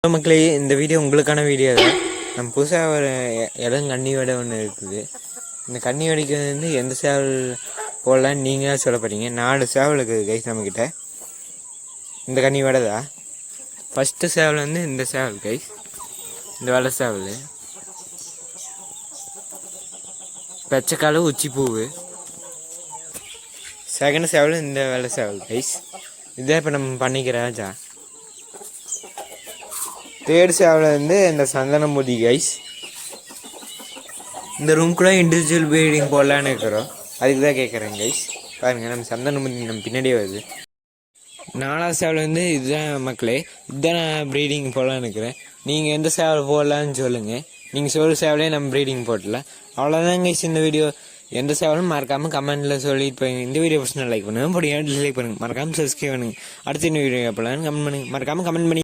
மக்களே, இந்த வீடியோ உங்களுக்கான வீடியோ தான். நம்ம புதுசாக ஒரு இடம் கன்னி வடை ஒன்று இருக்குது. இந்த கன்னி வடைக்கு வந்து எந்த சேவல் போடலான்னு நீங்கள் சொல்ல போகிறீங்க. 4 சேவல் இருக்குது கைஸ் நம்மக்கிட்ட. இந்த கன்னி வடை தான். ஃபஸ்ட்டு சேவல் வந்து இந்த சேவல் கைஸ், இந்த வெள்ளை சேவல். பச்சைக்கால் உச்சி பூவு. செகண்ட் சேவல் இந்த வெள்ளை சேவல் கைஸ். இதான் இப்போ நம்ம பண்ணிக்கிற ராஜா. தேர்ட் சேவல் வந்து இந்த சந்தனமுதி கைஸ். இந்த ரூம்குள்ளே இண்டிவிஜுவல் ப்ரீடிங் போடலான்னு இருக்கிறோம். அதுக்கு தான் கேட்குறேன் கைஸ். பாருங்கள், நம்ம சந்தனமுதி நம்ம பின்னாடியே வருது. 4வது சேவல் வந்து இதுதான் மக்களே. இதுதான் நான் ப்ரீடிங் போடலான்னு இருக்கிறேன். நீங்கள் எந்த சேவல் போடலான்னு சொல்லுங்கள். நீங்கள் சொல்கிற சேவலே நம்ம ப்ரீடிங் போடலாம். அவ்வளோதான் கைஸ் இந்த வீடியோ. எந்த சேவலும் மறக்காமல் கமெண்ட்டில் சொல்லிட்டு போய் இந்த வீடியோ ஃபஸ்ட்டு லைக் பண்ணுங்கள், டிஸ்லைக் பண்ணுங்கள், மறக்காமல் சப்ஸ்கிரைப் பண்ணுங்கள். அடுத்த இந்த வீடியோ போடலான்னு கமெண்ட் பண்ணுங்கள், மறக்காமல் கமெண்ட் பண்ணி